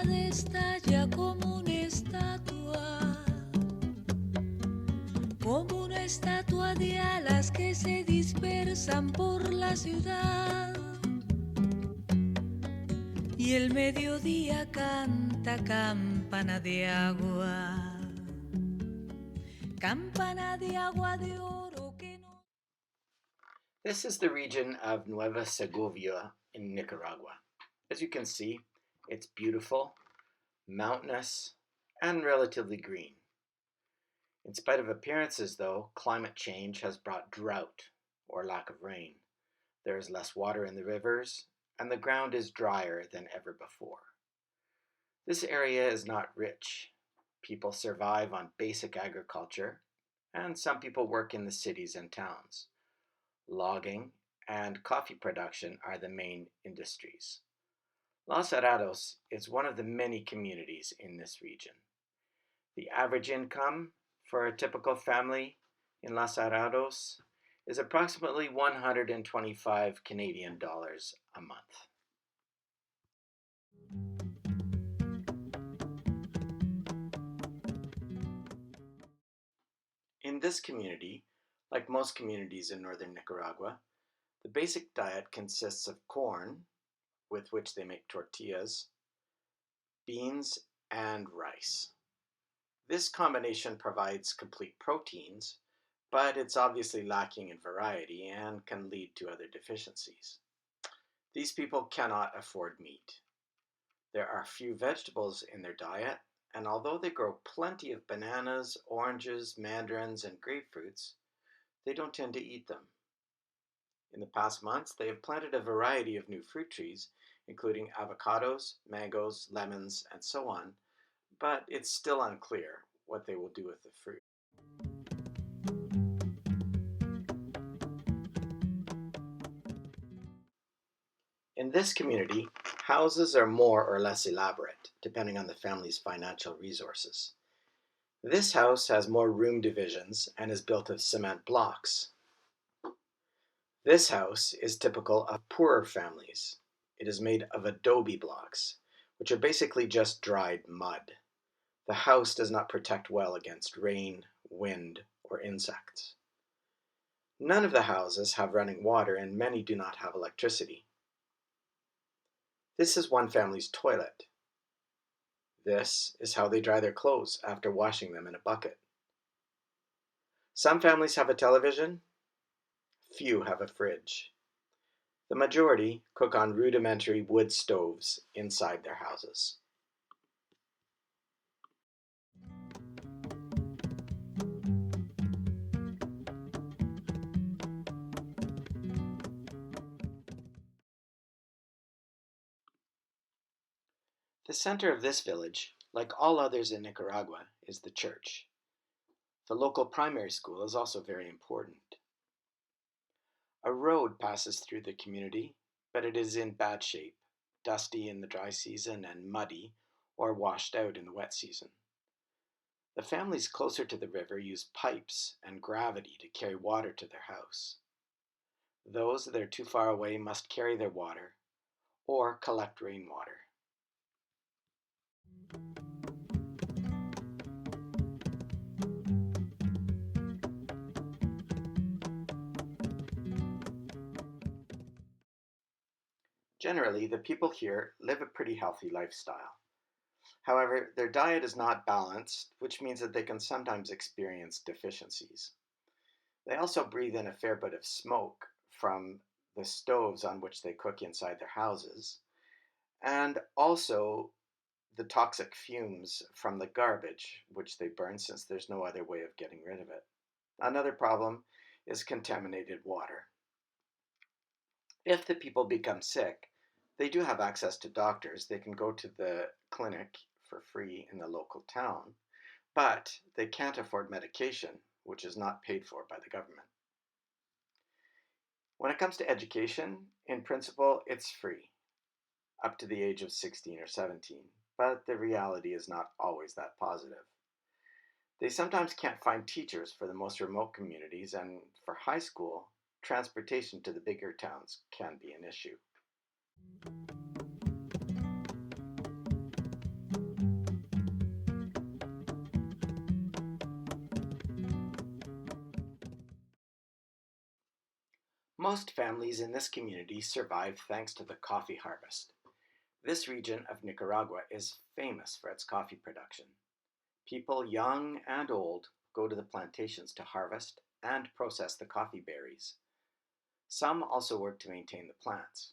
ciudad estalla como una estatua de alas que se dispersan por la ciudad. Y el mediodía canta campana de agua de oro que no... This is the region of Nueva Segovia in Nicaragua. As you can see, it's beautiful, mountainous, and relatively green. In spite of appearances, though, climate change has brought drought, or lack of rain. There is less water in the rivers, and the ground is drier than ever before. This area is not rich. People survive on basic agriculture, and some people work in the cities and towns. Logging and coffee production are the main industries. Los Arados is one of the many communities in this region. The average income for a typical family in Los Arados is approximately 125 Canadian dollars a month. In this community, like most communities in northern Nicaragua, the basic diet consists of corn, with which they make tortillas, beans, and rice. This combination provides complete proteins, but it's obviously lacking in variety and can lead to other deficiencies. These people cannot afford meat. There are few vegetables in their diet, and although they grow plenty of bananas, oranges, mandarins, and grapefruits, they don't tend to eat them. In the past months, they have planted a variety of new fruit trees, including avocados, mangoes, lemons, and so on, but it's still unclear what they will do with the fruit. In this community, houses are more or less elaborate, depending on the family's financial resources. This house has more room divisions and is built of cement blocks. This house is typical of poorer families. It is made of adobe blocks, which are basically just dried mud. The house does not protect well against rain, wind, or insects. None of the houses have running water, and many do not have electricity. This is one family's toilet. This is how they dry their clothes after washing them in a bucket. Some families have a television. Few have a fridge. The majority cook on rudimentary wood stoves inside their houses. The center of this village, like all others in Nicaragua, is the church. The local primary school is also very important. A road passes through the community, but it is in bad shape, dusty in the dry season and muddy or washed out in the wet season. The families closer to the river use pipes and gravity to carry water to their house. Those that are too far away must carry their water or collect rainwater. Generally, the people here live a pretty healthy lifestyle. However, their diet is not balanced, which means that they can sometimes experience deficiencies. They also breathe in a fair bit of smoke from the stoves on which they cook inside their houses, and also the toxic fumes from the garbage which they burn, since there's no other way of getting rid of it. Another problem is contaminated water. If the people become sick, they do have access to doctors. They can go to the clinic for free in the local town, but they can't afford medication, which is not paid for by the government. When it comes to education, in principle, it's free, up to the age of 16 or 17, but the reality is not always that positive. They sometimes can't find teachers for the most remote communities, and for high school, transportation to the bigger towns can be an issue. Most families in this community survive thanks to the coffee harvest. This region of Nicaragua is famous for its coffee production. People young and old go to the plantations to harvest and process the coffee berries. Some also work to maintain the plants.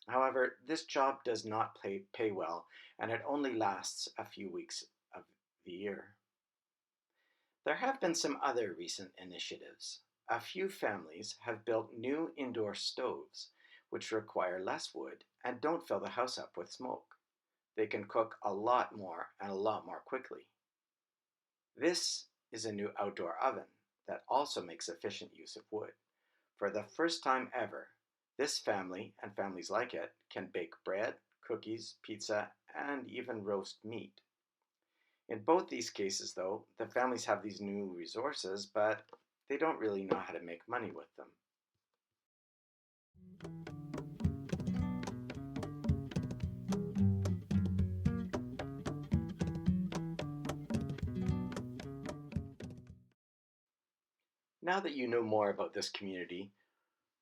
However, this job does not pay well, and it only lasts a few weeks of the year. There have been some other recent initiatives. A few families have built new indoor stoves, which require less wood and don't fill the house up with smoke. They can cook a lot more and a lot more quickly. This is a new outdoor oven that also makes efficient use of wood. For the first time ever, this family and families like it can bake bread, cookies, pizza, and even roast meat. In both these cases, though, the families have these new resources, but they don't really know how to make money with them. Now that you know more about this community,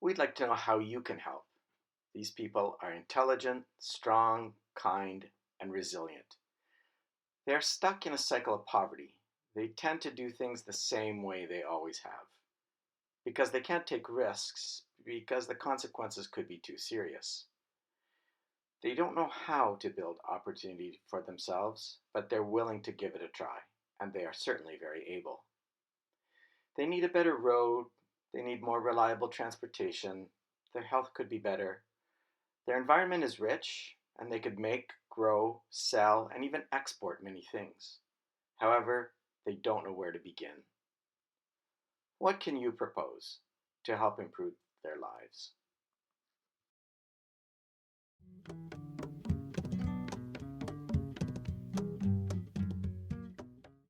we'd like to know how you can help. These people are intelligent, strong, kind, and resilient. They are stuck in a cycle of poverty. They tend to do things the same way they always have. Because they can't take risks, because the consequences could be too serious. They don't know how to build opportunity for themselves, but they're willing to give it a try, and they are certainly very able. They need a better road, they need more reliable transportation, their health could be better. Their environment is rich, and they could make, grow, sell, and even export many things. However, they don't know where to begin. What can you propose to help improve their lives?